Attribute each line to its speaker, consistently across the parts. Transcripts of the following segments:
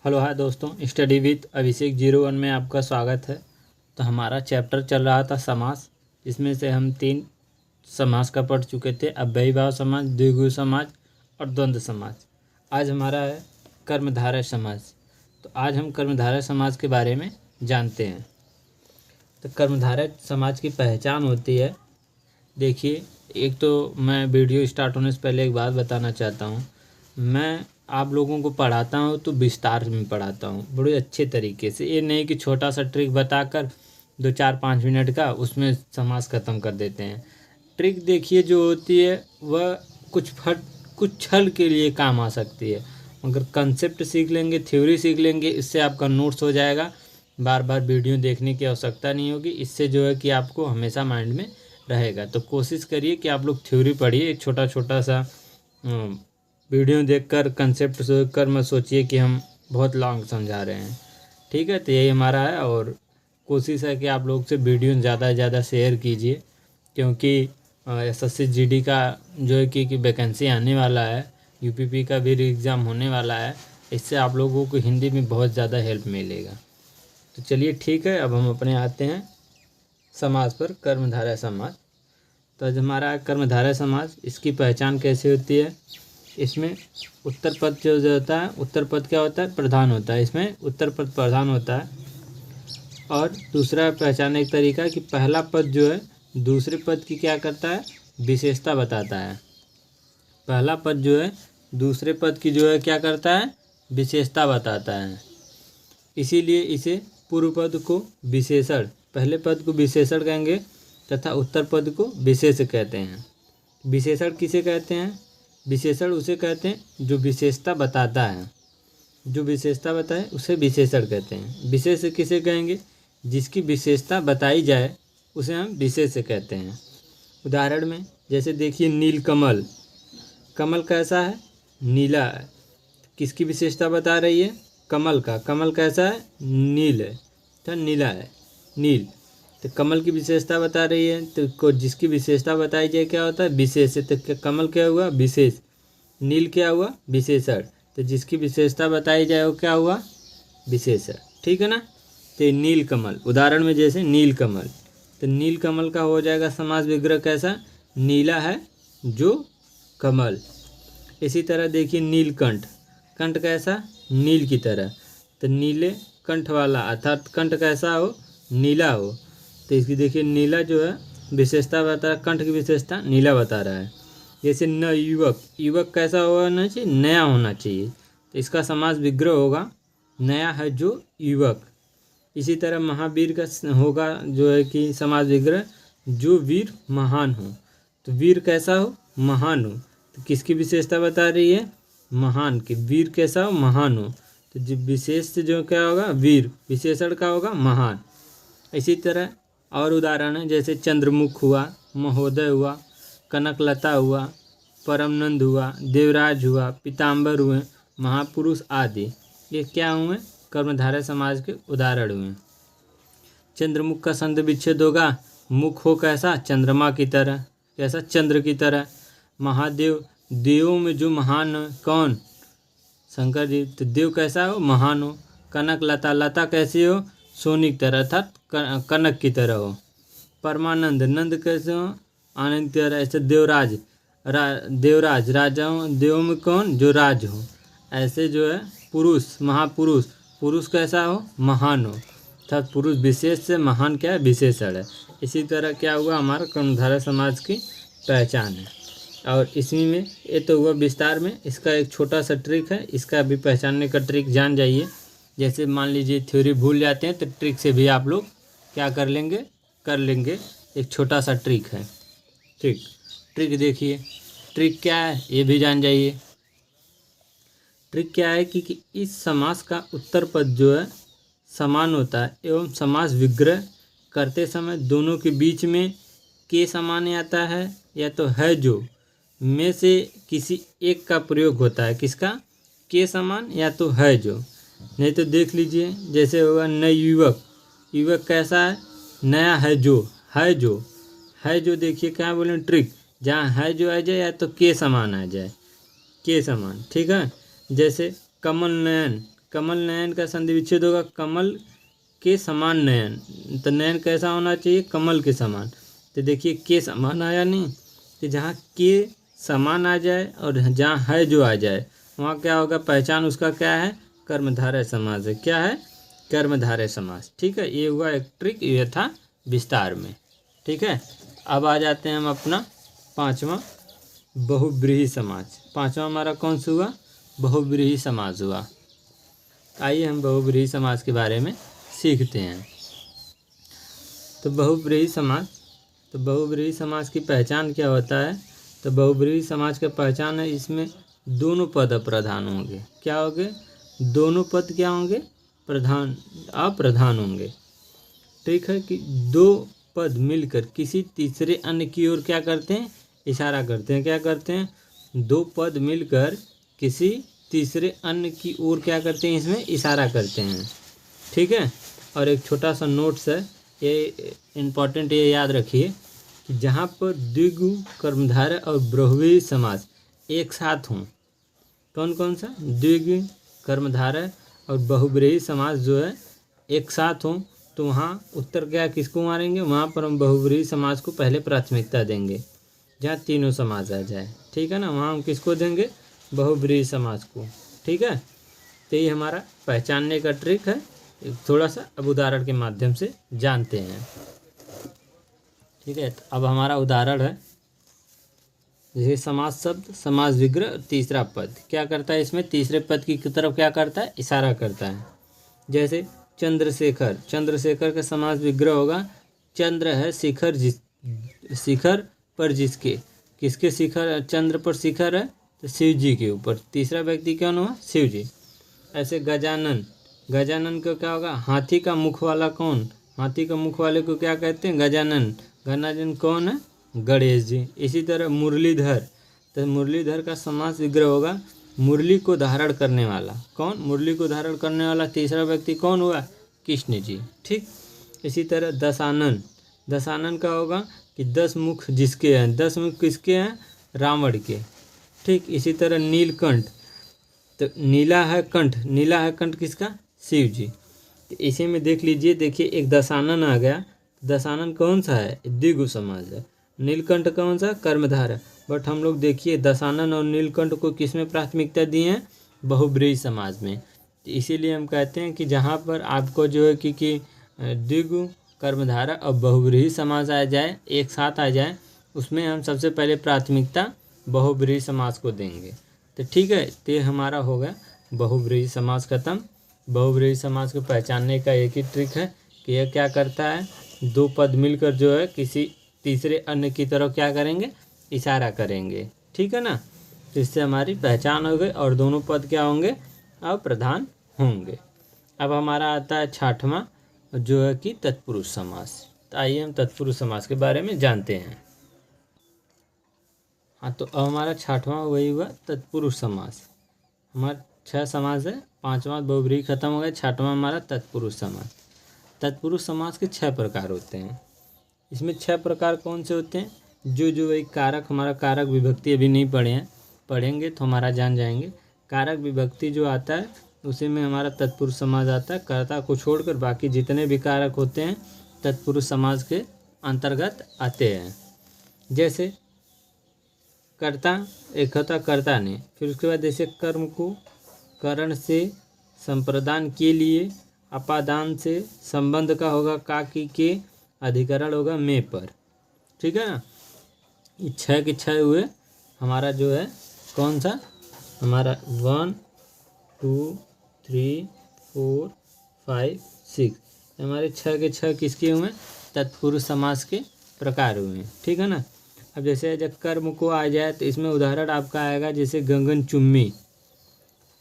Speaker 1: Hello hi दोस्तों, study with अभिषेक 01 में आपका स्वागत है। तो हमारा चैप्टर चल रहा था समास, जिसमें से हम 3 समास का पढ़ चुके थे, अव्ययीभाव समास, द्विगु समास और द्वंद्व समास। आज हमारा है कर्मधारय समास। तो आज हम कर्मधारय समास के बारे में जानते हैं। तो कर्मधारय समास की पहचान होती है, देखिए, एक तो मैं वीडियो स्टार्ट होने से पहले एक बात बताना चाहता हूँ। मैं आप लोगों को पढ़ाता हूँ तो विस्तार में पढ़ाता हूँ, बड़े अच्छे तरीके से। ये नहीं कि छोटा सा ट्रिक बताकर 2-4-5 मिनट का उसमें समास ख़त्म कर देते हैं। ट्रिक देखिए जो होती है वह कुछ छल के लिए काम आ सकती है, मगर कंसेप्ट सीख लेंगे, थ्योरी सीख लेंगे, इससे आपका नोट्स हो जाएगा। बार बार वीडियो देखने की आवश्यकता नहीं होगी। इससे जो है कि आपको हमेशा माइंड में रहेगा। तो कोशिश करिए कि आप लोग थ्योरी पढ़िए, एक छोटा छोटा सा वीडियो देखकर कंसेप्ट कर मत सोचिए कि हम बहुत लॉन्ग समझा रहे हैं। ठीक है, तो यही हमारा है। और कोशिश है कि आप लोग से वीडियो ज़्यादा से ज़्यादा शेयर कीजिए, क्योंकि एसएससी जीडी का जो है कि वैकेंसी आने वाला है, यूपीपी का भी एग्ज़ाम होने वाला है। इससे आप लोगों को हिंदी में बहुत ज़्यादा हेल्प मिलेगा। तो चलिए ठीक है, अब हम अपने आते हैं समास पर, कर्मधारय समास। तो आज हमारा कर्मधारय समास, इसकी पहचान कैसे होती है। इसमें उत्तर पद जो होता है, उत्तर पद क्या होता है, प्रधान होता है। इसमें उत्तर पद प्रधान होता है। और दूसरा पहचान एक तरीका कि पहला पद जो है दूसरे पद की क्या करता है, विशेषता बताता है। पहला पद जो है दूसरे पद की जो है क्या करता है, विशेषता बताता है। इसीलिए इसे पूर्व पद को विशेषण, पहले पद को विशेषण कहेंगे तथा उत्तर पद को विशेष कहते हैं। विशेषण किसे कहते हैं, विशेषण उसे कहते हैं जो विशेषता बताता है। जो विशेषता बताए उसे विशेषण कहते हैं। विशेष किसे कहेंगे, जिसकी विशेषता बताई जाए उसे हम विशेष कहते हैं। उदाहरण में जैसे देखिए, नीलकमल, कमल कैसा है, नीला है। किसकी विशेषता बता रही है, कमल का। कमल कैसा है, नील है, तो नीला है, नील। तो कमल की विशेषता बता रही है, तो जिसकी विशेषता बताई जाए क्या होता है, विशेष। तो कमल क्या हुआ, विशेष। नील क्या हुआ, विशेषण। तो जिसकी विशेषता बताई जाए वो क्या हुआ, विशेषण। ठीक है ना। तो नील कमल, उदाहरण में जैसे नील कमल, तो नील कमल का हो जाएगा समास विग्रह कैसा, नीला है जो कमल। इसी तरह देखिए नीलकंठ, कंठ कैसा, नील की तरह। तो नीले कंठ वाला, अर्थात कंठ कैसा हो, नीला हो। तो इसकी देखिए नीला जो है विशेषता बता रहा है, कंठ की विशेषता नीला बता रहा है। जैसे न युवक, युवक कैसा होना चाहिए, नया होना चाहिए। तो इसका समास विग्रह होगा नया है जो युवक। इसी तरह महावीर का होगा जो है कि समास विग्रह जो वीर महान हो। तो वीर कैसा हो, महान हो। तो किसकी विशेषता बता रही है, महान की। वीर कैसा हो, महान हो। तो जो विशेष से जो क्या होगा, वीर, विशेषण का होगा महान। इसी तरह और उदाहरण है, जैसे चंद्रमुख हुआ, महोदय हुआ, कनकलता हुआ, परमनंद हुआ, देवराज हुआ, पीताम्बर हुए, महापुरुष आदि। ये क्या हुए, कर्मधारय समाज के उदाहरण हुए। चंद्रमुख का संध विच्छेद होगा, मुख हो कैसा, चंद्रमा की तरह, कैसा, चंद्र की तरह। महादेव, देवों में जो महान है कौन, शंकर जी। तो देव कैसा हो, महान हो। कनक लता, लता कैसी हो, सोने की तरह, अर्थात कनक की तरह हो। परमानंद, नंद कैसे हो, आनंद की तरह। ऐसे देवराज, देवराज, राजाओं देवों में कौन, जो राज हो। ऐसे जो है पुरुष, महापुरुष, पुरुष कैसा हो, महान हो। अर्थात पुरुष विशेष से महान क्या है, विशेषण है। इसी तरह क्या हुआ, हमारा कर्मधारय समाज की पहचान है। और इसी में ये तो हुआ विस्तार में। इसका एक छोटा सा ट्रिक है, इसका भी पहचानने का ट्रिक जान जाइए। जैसे मान लीजिए थ्योरी भूल जाते हैं तो ट्रिक से भी आप लोग क्या कर लेंगे, कर लेंगे। एक छोटा सा ट्रिक है, ट्रिक देखिए, ट्रिक क्या है ये भी जान जाइए। ट्रिक क्या है कि इस समास का उत्तर पद जो है समान होता है एवं समास विग्रह करते समय दोनों के बीच में के समान आता है या तो है जो में से किसी एक का प्रयोग होता है। किसका, के समान या तो है जो। नहीं तो देख लीजिए, जैसे होगा न युवक, युवक कैसा है, नया है जो, है जो, है जो। देखिए क्या बोले, ट्रिक, जहाँ है जो आ जाए या तो के समान आ जाए, के समान। ठीक है। जैसे कमल नयन, कमल नयन का संधि विच्छेद होगा कमल के समान नयन। तो नयन कैसा होना चाहिए? कमल के समान। तो देखिए के समान आया नहीं, तो जहाँ के समान आ जाए और जहाँ है जो आ जाए वहाँ क्या होगा? पहचान उसका क्या है? कर्मधारय समास है। क्या है? कर्मधारय समास। ठीक है, ये हुआ एक ट्रिक, ये था विस्तार में। ठीक है, अब आ जाते हैं हम अपना पांचवा बहुव्रीहि समास। पांचवा हमारा कौन सा हुआ? बहुव्रीहि समास हुआ। आइए हम बहुव्रीहि समास के बारे में सीखते हैं। तो बहुव्रीहि समास की पहचान क्या होता है? तो बहुव्रीहि समास का पहचान है इसमें दोनों पद अप्रधान होंगे। क्या होंगे? दोनों पद क्या होंगे? अप्रधान होंगे। ठीक है, कि दो पद मिलकर किसी तीसरे अन्य की ओर क्या करते हैं? इशारा करते हैं। क्या करते हैं? दो पद मिलकर किसी तीसरे अन्य की ओर क्या करते हैं? इसमें इशारा करते हैं। ठीक है, और एक छोटा सा नोट्स है, ये इम्पॉर्टेंट, ये याद रखिए कि जहाँ पर द्विगु, कर्मधारय और बहुव्रीहि समास एक साथ हों, कौन कौन सा? द्विगु, कर्मधारय और बहुव्रीहि समास जो है एक साथ हों, तो वहाँ उत्तर क्या किसको मारेंगे? वहाँ पर हम बहुव्रीहि समास को पहले प्राथमिकता देंगे, जहाँ तीनों समास आ जाए। ठीक है ना, वहाँ हम किसको देंगे? बहुव्रीहि समास को। ठीक है, तो ये हमारा पहचानने का ट्रिक है। थोड़ा सा अब उदाहरण के माध्यम से जानते हैं। ठीक है, तो अब हमारा उदाहरण है जैसे समास शब्द, समास विग्रह, तीसरा पद क्या करता है? इसमें तीसरे पद की तरफ क्या करता है? इशारा करता है। जैसे चंद्रशेखर, चंद्रशेखर का समास विग्रह होगा चंद्र है शिखर, शिखर पर जिसके, किसके शिखर? चंद्र पर शिखर है तो शिव जी के ऊपर। तीसरा व्यक्ति कौन हुआ? शिव जी। ऐसे गजानन, गजानन को क्या होगा? हाथी का मुख वाला कौन? हाथी का मुख वाले को क्या कहते हैं? गजानन। गजानन कौन है? गणेश जी। इसी तरह मुरलीधर, तो मुरलीधर का समास विग्रह होगा मुरली को धारण करने वाला। कौन? मुरली को धारण करने वाला तीसरा व्यक्ति कौन हुआ? कृष्ण जी। ठीक, इसी तरह दशानन, दशानन का होगा कि 10 मुख जिसके हैं। 10 मुख किसके हैं? रावण के। ठीक, इसी तरह नीलकंठ, तो नीला है कंठ, नीला है कंठ किसका? शिव जी। तो इसी में देख लीजिए, देखिए एक दशानन आ गया। दशानन कौन सा है? द्विगु समास है। नीलकंठ कौन सा? कर्मधारय। बट हम लोग देखिए दशानन और नीलकंठ को किस में प्राथमिकता दी है? बहुव्रीहि समास में। तो इसीलिए हम कहते हैं कि जहाँ पर आपको जो है कि द्विगु, कर्मधारय और बहुव्रीहि समास आ जाए, एक साथ आ जाए, उसमें हम सबसे पहले प्राथमिकता बहुव्रीहि समास को देंगे। तो ठीक है, तो हमारा हो गया बहुव्रीहि समास खत्म। बहुव्रीहि समास को पहचानने का एक ही ट्रिक है कि यह क्या करता है? दो पद मिलकर जो है किसी तीसरे अन्य की तरफ क्या करेंगे? इशारा करेंगे। ठीक है ना, तो इससे हमारी पहचान हो गई और दोनों पद क्या होंगे? अप्रधान होंगे। अब हमारा आता है छठवां, जो है कि तत्पुरुष समास। तो आइए हम तत्पुरुष समास के बारे में जानते हैं। हाँ, तो अब हमारा छठवां वही हुआ तत्पुरुष समास। हमारा 6 समास है, 5वां बहुव्रीहि खत्म हो गया, 6वां हमारा तत्पुरुष समास। तत्पुरुष समास के 6 प्रकार होते हैं। इसमें 6 प्रकार कौन से होते हैं? जो वही कारक, हमारा कारक विभक्ति अभी नहीं पढ़े हैं, पढ़ेंगे तो हमारा जान जाएंगे। कारक विभक्ति जो आता है उसी में हमारा तत्पुरुष समास आता है। कर्ता को छोड़कर बाकी जितने भी कारक होते हैं तत्पुरुष समास के अंतर्गत आते हैं। जैसे कर्ता, एक होता कर्ता ने, फिर उसके बाद जैसे कर्म को करण से संप्रदान के लिए, अपादान से संबंध का होगा का की के, अधिकरण होगा में पर। ठीक है ना, ये 6 के 6 हुए हमारा जो है कौन सा? हमारा 1 2 3 4 5 6 हमारे 6 के 6 किसके हुए? तत्पुरुष समास के प्रकार हुए हैं। ठीक है ना। अब जैसे जब कर्म को आ जाए तो इसमें उदाहरण आपका आएगा जैसे गगन चुम्मी,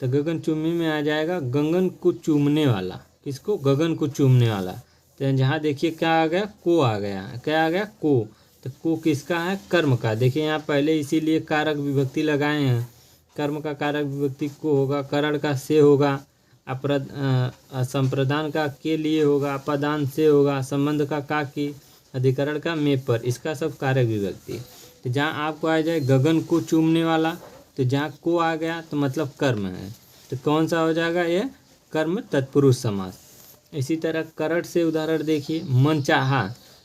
Speaker 1: तो गगन चुम्मी में आ जाएगा गगन को चूमने वाला। किसको? गगन को चूमने वाला। तो जहाँ देखिए क्या आ गया? को आ गया। क्या आ गया? को। तो को किसका है? कर्म का। देखिए यहाँ पहले इसीलिए कारक विभक्ति लगाए हैं। कर्म का कारक विभक्ति को होगा, करण का से होगा, संप्रदान का के लिए होगा, अपदान से होगा, संबंध का की, अधिकरण का में पर, इसका सब कारक विभक्ति। तो जहाँ आपको आ जाए गगन को चूमने वाला, तो जहाँ को आ गया तो मतलब कर्म है। तो कौन सा हो जाएगा? ये कर्म तत्पुरुष समास। इसी तरह करड़ से उदाहरण देखिए, मनचाहा।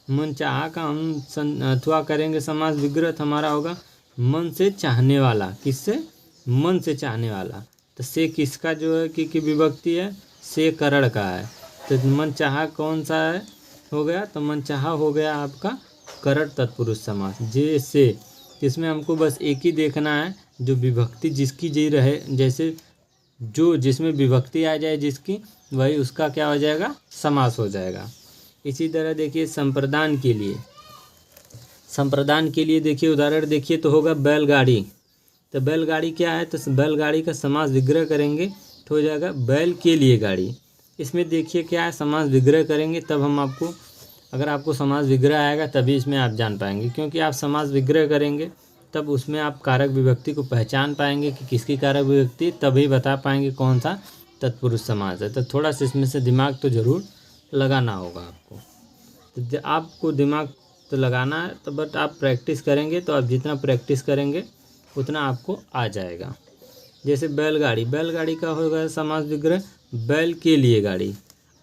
Speaker 1: मनचाहा का हम अथवा करेंगे समास विग्रह, हमारा होगा मन से चाहने वाला। किससे? मन से चाहने वाला। तो से किसका जो है कि विभक्ति है? से करड़ का है। तो मनचाहा कौन सा है हो गया? तो मनचाहा हो गया आपका करड़ तत्पुरुष समास। जे से, इसमें हमको बस एक ही देखना है, जो विभक्ति जिसकी जी रहे, जैसे जो जिसमें विभक्ति आ जाए जिसकी, वही उसका क्या हो जाएगा? समास हो जाएगा। इसी तरह देखिए संप्रदान के लिए, संप्रदान के लिए देखिए उदाहरण देखिए तो होगा बैलगाड़ी। तो बैलगाड़ी क्या है? तो बैलगाड़ी का समास विग्रह करेंगे तो हो जाएगा बैल के लिए गाड़ी। इसमें देखिए क्या है, समास विग्रह करेंगे तब हम आपको, अगर आपको समास विग्रह आएगा तभी इसमें आप जान पाएंगे, क्योंकि आप समास विग्रह करेंगे तब उसमें आप कारक विभक्ति को पहचान पाएंगे कि किसकी कारक विभक्ति, तभी बता पाएंगे कौन सा तत्पुरुष समास है। तो थोड़ा सा इसमें से दिमाग तो ज़रूर लगाना होगा आपको। तो आपको दिमाग तो लगाना है, तो बट आप प्रैक्टिस करेंगे तो आप जितना प्रैक्टिस करेंगे उतना आपको आ जाएगा। जैसे बैलगाड़ी, बैलगाड़ी का होगा समास विग्रह बैल के लिए गाड़ी।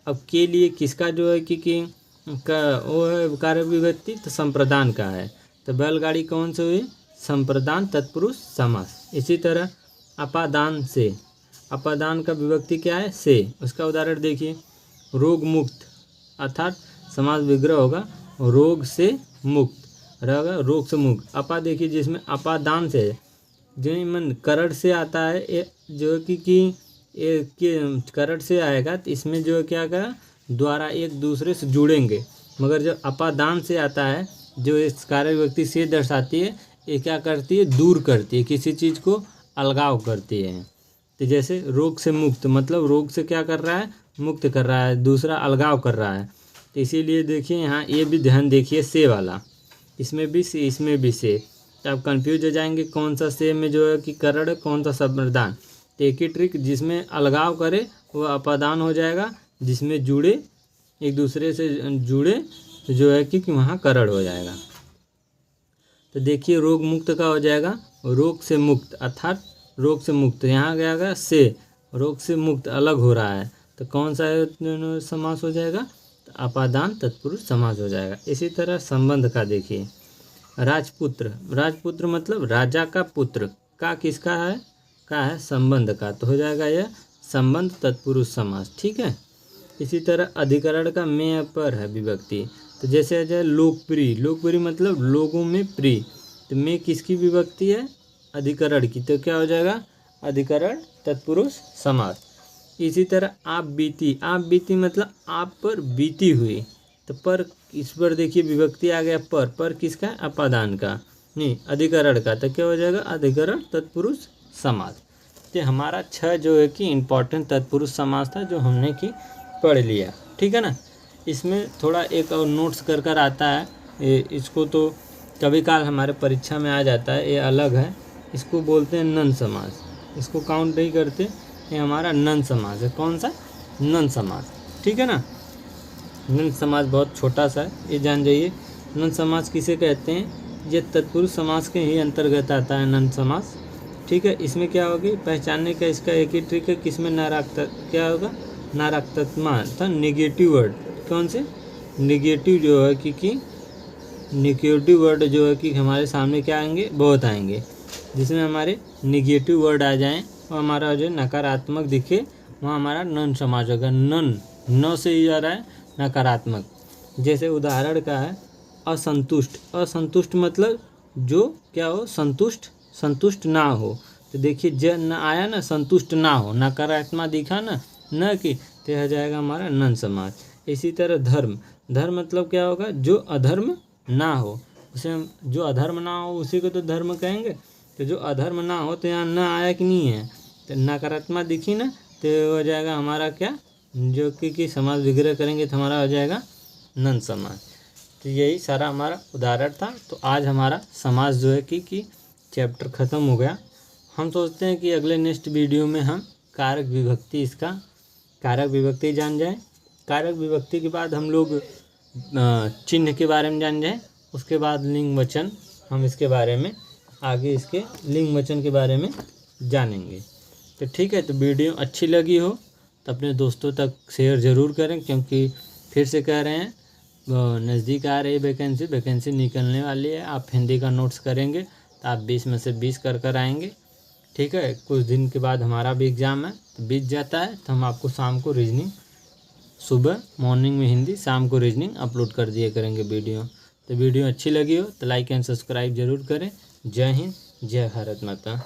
Speaker 1: अब के लिए किसका जो है कि वो है कारक विभक्ति, तो संप्रदान का है। तो बैलगाड़ी कौन से हुई? संप्रदान तत्पुरुष समास। इसी तरह अपादान से, अपादान का विभक्ति क्या है? से। उसका उदाहरण देखिए रोग मुक्त, अर्थात समास विग्रह होगा रोग से मुक्त रहेगा, रोग से मुक्त। अपा देखिए जिसमें अपादान से है, जो मन करड़ से आता है, ये जो कि करड़ से आएगा, तो इसमें जो क्या का द्वारा एक दूसरे से जुड़ेंगे। मगर जब अपादान से आता है, जो इस कारक विभक्ति से दर्शाती है, ये क्या करती है? दूर करती है, किसी चीज़ को अलगाव करती है। तो जैसे रोग से मुक्त, मतलब रोग से क्या कर रहा है? मुक्त कर रहा है, दूसरा अलगाव कर रहा है। तो इसीलिए देखिए यहाँ ये भी ध्यान देखिए से वाला, इसमें भी से, इसमें भी से। तो आप कंफ्यूज हो जाएंगे कौन सा से में जो है कि करड़, कौन सा संप्रदान। तो एक ही ट्रिक, जिसमें अलगाव करे वो अपादान हो जाएगा, जिसमें जुड़े एक दूसरे से जुड़े जो है कि वहाँ करड़ हो जाएगा। तो देखिए रोग मुक्त का हो जाएगा रोग से मुक्त, अर्थात रोग से मुक्त। यहाँ गया से, रोग से मुक्त अलग हो रहा है, तो कौन सा समास हो जाएगा? तो अपादान तत्पुरुष समास हो जाएगा। इसी तरह संबंध का देखिए, राजपुत्र, राजपुत्र मतलब राजा का पुत्र, का किसका है? का है संबंध का, तो हो जाएगा यह संबंध तत्पुरुष समास। ठीक है। इसी तरह अधिकरण का में पर है विभक्ति, तो जैसे आ जाए लोकप्रिय, लोकप्रिय मतलब लोगों में प्रिय, तो में किसकी विभक्ति है? अधिकरण की, तो क्या हो जाएगा? अधिकरण तत्पुरुष समास। इसी तरह आप बीती, आप बीती मतलब आप पर बीती हुई, तो पर, इस पर देखिए विभक्ति आ गया पर किसका? अपादान का, नहीं अधिकरण का, तो क्या हो जाएगा? अधिकरण तत्पुरुष समास। तो हमारा 6 जो है कि इम्पॉर्टेंट तत्पुरुष समास था जो हमने कि पढ़ लिया। ठीक है ना। इसमें थोड़ा एक और नोट्स कर आता है, इसको तो कभी काल हमारे परीक्षा में आ जाता है, ये अलग है। इसको बोलते हैं नन समास, इसको काउंट नहीं करते, ये हमारा नन समास है। कौन सा? नन समास। ठीक है ना। नन समास बहुत छोटा सा है, ये जान जाइए। नन समास किसे कहते हैं? ये तत्पुरुष समास के ही अंतर्गत आता है नन समास। ठीक है। इसमें क्या होगी पहचानने का, इसका एक ही ट्रिक है, किसमें क्या होगा? नाराक्तमा था निगेटिव वर्ड। कौन से? निगेटिव जो है कि निगेटिव वर्ड जो है कि हमारे सामने क्या आएंगे? बहुत आएंगे। जिसमें हमारे निगेटिव वर्ड आ जाएं, वो हमारा जो नकारात्मक दिखे, वहाँ हमारा नन समास होगा। नन, न से ही आ रहा है नकारात्मक। जैसे उदाहरण का है असंतुष्ट, असंतुष्ट मतलब जो क्या हो? संतुष्ट, संतुष्ट ना हो। तो देखिए ज न आया ना, संतुष्ट ना हो, नकारात्मक दिखा ना, न कि, तो हो जाएगा हमारा नन समास। इसी तरह धर्म, धर्म मतलब क्या होगा? जो अधर्म ना हो, उसे जो अधर्म ना हो उसी को तो धर्म कहेंगे। तो जो अधर्म ना हो, तो यहाँ न आया कि नहीं है, तो नकारात्मक दिखी ना, तो हो जाएगा हमारा क्या? जो कि समास विग्रह करेंगे तो हमारा हो जाएगा नन समास। तो यही सारा हमारा उदाहरण था। तो आज हमारा समास जो है कि चैप्टर ख़त्म हो गया। हम सोचते हैं कि अगले नेक्स्ट वीडियो में हम कारक विभक्ति, इसका कारक विभक्ति जान जाएं। कारक विभक्ति के बाद हम लोग चिन्ह के बारे में जान जाएं। उसके बाद लिंग वचन, हम इसके बारे में आगे इसके लिंग वचन के बारे में जानेंगे। तो ठीक है। तो वीडियो अच्छी लगी हो तो अपने दोस्तों तक शेयर ज़रूर करें, क्योंकि फिर से कह रहे हैं नज़दीक आ रही वैकेंसी निकलने वाली है। आप हिंदी का नोट्स करेंगे तो आप 20 में से 20 कर आएंगे। ठीक है, कुछ दिन के बाद हमारा भी एग्ज़ाम है, तो बीत जाता है तो हम आपको शाम को रीजनिंग, सुबह मॉर्निंग में हिंदी, शाम को रीजनिंग अपलोड कर दिया करेंगे वीडियो। तो वीडियो अच्छी लगी हो तो लाइक एंड सब्सक्राइब जरूर करें। जय हिंद, जय भारत माता।